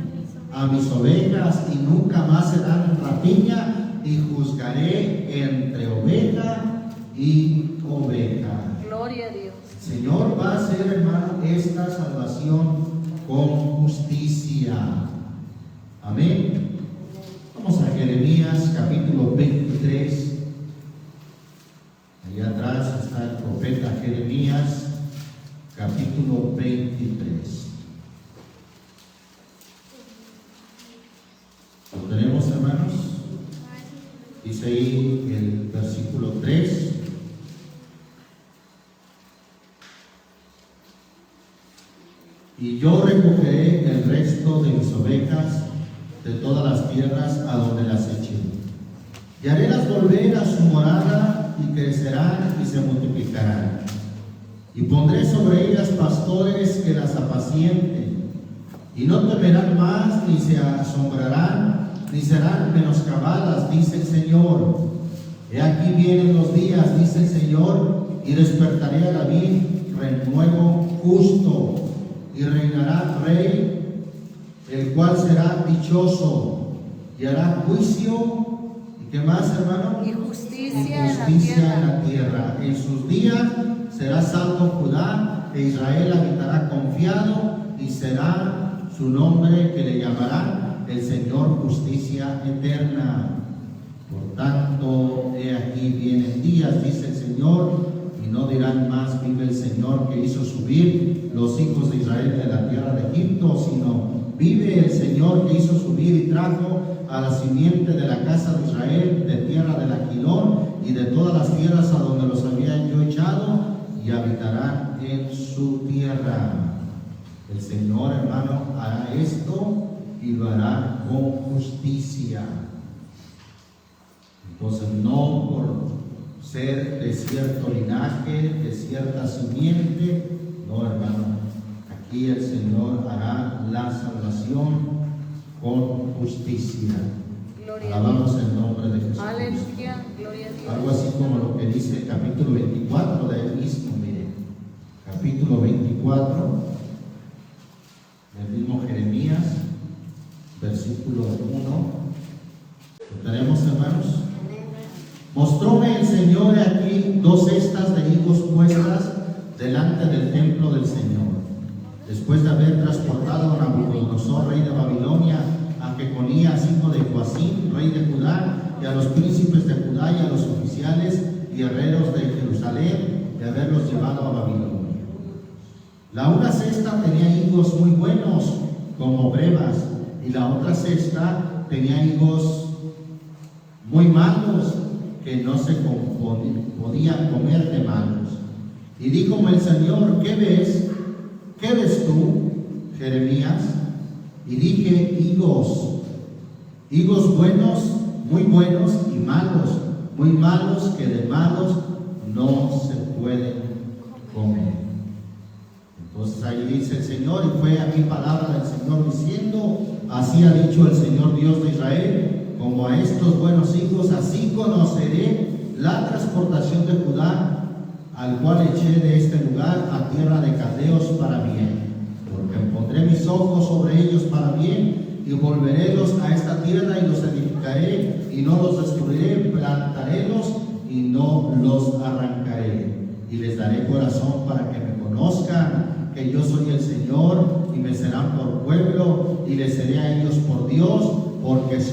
A mis ovejas, y nunca más serán rapiña, y juzgaré entre oveja y oveja. Gloria a Dios. El Señor va a hacer, hermano, esta salvación con justicia. Amén. Vamos a Jeremías capítulo 23. Allá atrás está el profeta Jeremías capítulo 23. ¿Lo tenemos, hermanos? Dice ahí el versículo 3. Y yo recogeré el resto de mis ovejas de todas las tierras a donde las eché, y harélas volver a su morada, y crecerán y se multiplicarán. Y pondré sobre ellas pastores que las apacienten, y no temerán más, ni se asombrarán, ni serán menoscabadas, dice el Señor. He aquí vienen los días, dice el Señor, y despertaré a David renuevo justo, y reinará rey, el cual será dichoso. y hará juicio. ¿Y qué más, hermano? Y Y justicia justicia en la tierra. En sus días será salvo Judá, e Israel habitará confiado, y será su nombre que le llamará el Señor justicia eterna. Por tanto, he aquí vienen días, dice el Señor, y no dirán más, vive el Señor que hizo subir los hijos de Israel de la tierra de Egipto, sino vive el Señor que hizo subir y trajo a la simiente de la casa de Israel de tierra del Aquilón y de todas las tierras a donde los había yo echado, y habitarán en su tierra. El Señor, hermano, hará esto y lo hará con justicia. Entonces, no por ser de cierto linaje, de cierta simiente, no, hermano. Aquí el Señor hará la salvación con justicia. Gloria a Alabamos Dios. el nombre de Jesús. Aleluya, gloria a Dios. Algo así como lo que dice el capítulo 24 de él mismo, mire. Capítulo 24 del mismo Jeremías, versículo 1. ¿Lo tenemos, hermanos? Mostróme el Señor aquí 2 cestas de higos puestas delante del templo del Señor, después de haber transportado a Nabucodonosor, rey de Babilonia, a Jeconías, hijo de Joacim, rey de Judá, y a los príncipes de Judá y a los oficiales y herreros de Jerusalén, de haberlos llevado a Babilonia. La una cesta tenía higos muy buenos, como brevas, y la otra cesta tenía higos muy malos, que no se podían comer de malos. Y díjome el Señor, ¿qué ves? ¿Qué ves tú, Jeremías? Y dije, higos buenos, muy buenos, y malos, muy malos, que de malos no se pueden comer. Entonces ahí dice el Señor, y fue aquí palabra del Señor diciendo, así ha dicho el Señor Dios de Israel, como a estos buenos higos, así conoceré la transportación de Judá, al cual eché de este lugar a tierra de caldeos para bien, porque pondré mis ojos sobre ellos para bien, y volverélos a esta tierra y los edificaré, y no los destruiré, plantarélos y no los arrancaré, y les daré corazón para que me conozcan, que yo soy el Señor, y me serán por pueblo, y les seré a ellos por Dios, porque se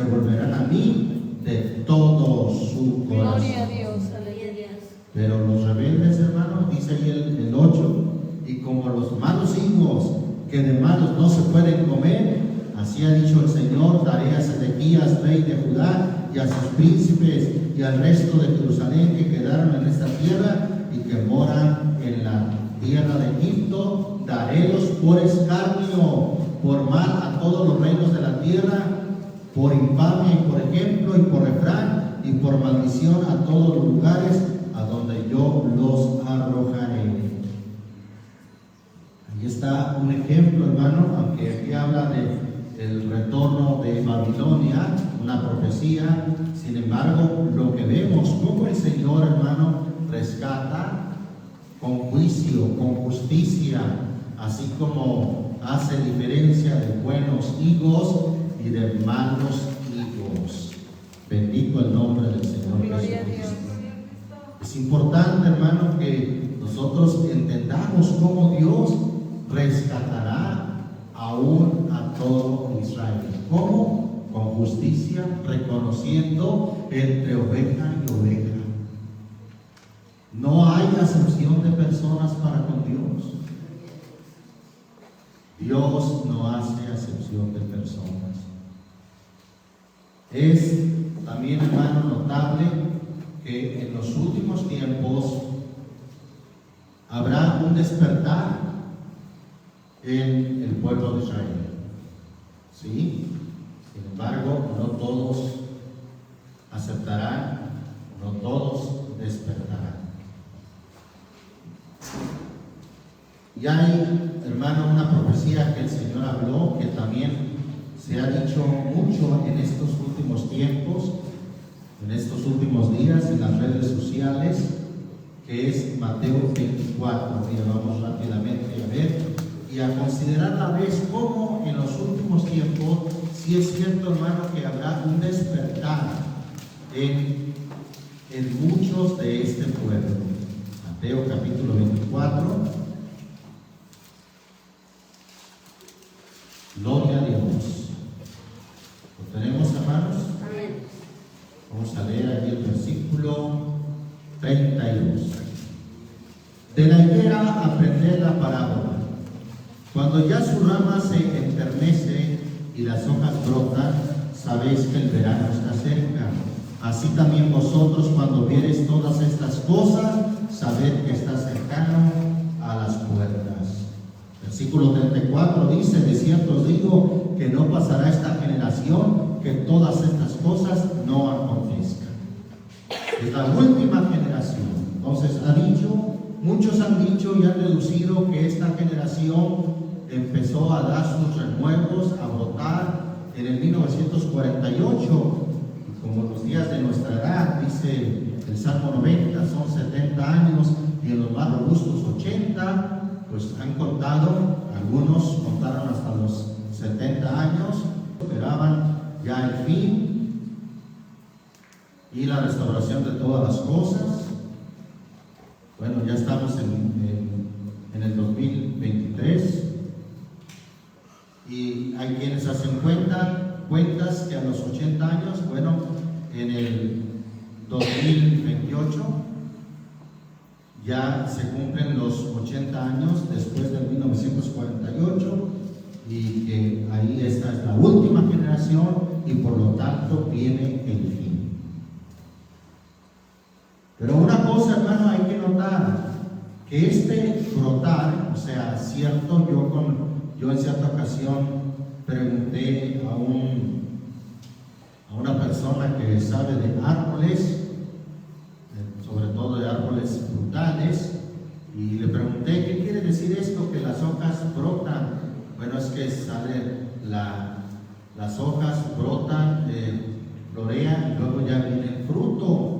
volverán a mí de todo su corazón. Gloria a Dios, aleluya. Pero los rebeldes, hermanos, dice ahí el 8, y como los malos higos que de malos no se pueden comer, así ha dicho el Señor, daré a Sedequías, rey de Judá, y a sus príncipes y al resto de Jerusalén que quedaron en esta tierra y que moran en la tierra de Egipto, darélos por escarnio, por mal a todos los reinos de la tierra, por infamia y por ejemplo y por refrán y por maldición a todos los lugares a donde yo los arrojaré. Ahí está un ejemplo, hermano, aunque aquí habla del retorno de Babilonia, una profecía. Sin embargo, lo que vemos, como el Señor, hermano, rescata con juicio, con justicia, así como hace diferencia de buenos higos y de malos higos. Bendito el nombre del Señor Gloria a Jesucristo. Dios. Es importante, hermano, que nosotros entendamos cómo Dios rescatará aún a todo Israel. ¿Cómo? Con justicia, reconociendo entre oveja y oveja. No hay acepción de personas para con Dios. Dios no hace acepción de personas. Es también, hermano, notable que en los últimos tiempos habrá un despertar en el pueblo de Israel. ¿Sí? Sin embargo, no todos aceptarán, no todos despertarán. Y hay, hermano, una profecía que el Señor habló, que también se ha dicho mucho en estos últimos tiempos, en estos últimos días, en las redes sociales, que es Mateo 24. Mira, vamos rápidamente a ver y a considerar a la vez cómo en los últimos tiempos sí es cierto, hermano, que habrá un despertar en muchos de este pueblo. Mateo capítulo 24. Gloria a Dios. ¿Lo tenemos, hermanos? Amén. Vamos a leer aquí el versículo 32. De la higuera aprended la parábola. Cuando ya su rama se enternece y las hojas brotan, sabéis que el verano está cerca. Así también vosotros, cuando viereis todas estas cosas, sabed que está cercano a las puertas. Versículo 34 dice: de cierto os digo que no pasará esta generación que todas estas cosas no acontezcan. Es la última generación. Entonces muchos han dicho y han deducido que esta generación empezó a dar sus renuevos, a brotar en el 1948. Como los días de nuestra edad, dice el Salmo 90, son 70 años, y en los más robustos 80. Pues han contado, algunos contaron hasta los 70 años, esperaban ya el fin y la restauración de todas las cosas. Bueno, ya estamos en el 2023 y hay quienes hacen cuentas que a los 80 años, bueno, en el 2028 ya se cumplen los 80 años después del 1948, y que ahí esta es la última generación y por lo tanto viene el fin. Pero una cosa, hermano, hay que notar, que este brotar, o sea, cierto, yo en cierta ocasión pregunté a una persona que sabe de árboles, sobre todo de árboles frutales, y le pregunté: ¿qué quiere decir esto que las hojas brotan? Bueno, es que las hojas brotan, florean y luego ya viene el fruto.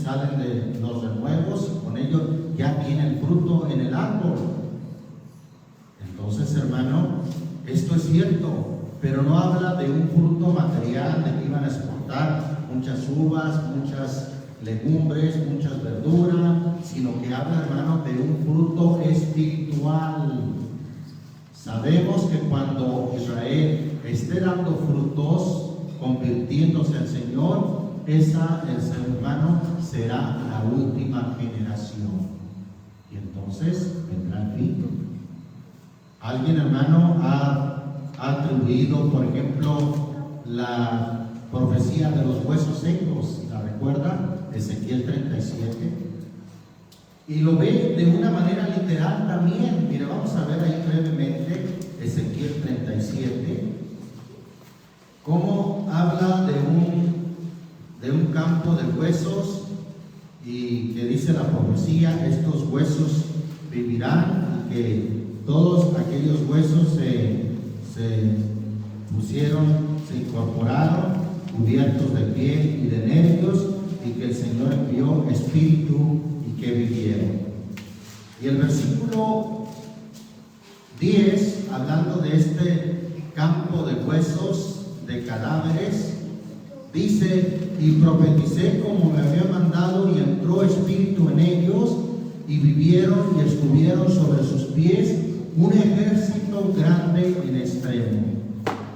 Salen de los renuevos y con ellos ya viene el fruto en el árbol. Entonces, hermano, esto es cierto, pero no habla de un fruto material, de que iban a exportar muchas uvas, muchas legumbres, muchas verduras, sino que habla, hermano, de un fruto espiritual. Sabemos que cuando Israel esté dando frutos, convirtiéndose al Señor, el ser humano será la última generación. Y entonces vendrá el fin. Alguien, hermano, ha atribuido, por ejemplo, la profecía de los huesos secos, ¿la recuerda? Ezequiel 37. Y lo ve de una manera literal también. Mire, vamos a ver ahí brevemente Ezequiel 37, cómo habla de un campo de huesos, y que dice la profecía: estos huesos vivirán, y que todos aquellos huesos se incorporaron, cubiertos de piel y de nervios, y que el Señor envió espíritu y que vivieron. Y el versículo 10, hablando de este campo de huesos, de cadáveres, dice: y profeticé como me había mandado, y entró espíritu en ellos, y vivieron, y estuvieron sobre sus pies un ejército grande en extremo.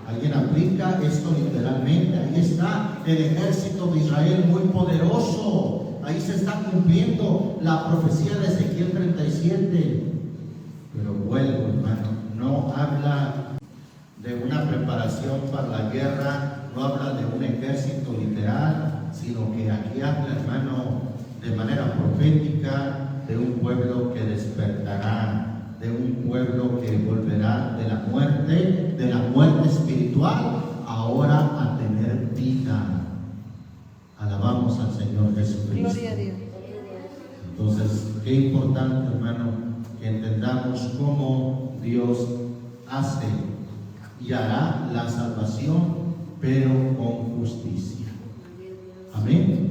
Alguien aplica esto literalmente. Ahí está el ejército de Israel muy poderoso. Ahí se está cumpliendo la profecía de Ezequiel 37. Pero vuelvo, hermano, no habla de una preparación para la guerra, no habla de un ejército literal, sino que aquí habla, hermano, de manera profética, de un pueblo que despertará, de un pueblo que volverá de la muerte espiritual, ahora a tener vida. Alabamos al Señor Jesucristo. Gloria a Dios. Entonces, qué importante, hermano, que entendamos cómo Dios hace y hará la salvación, pero con justicia. Amén.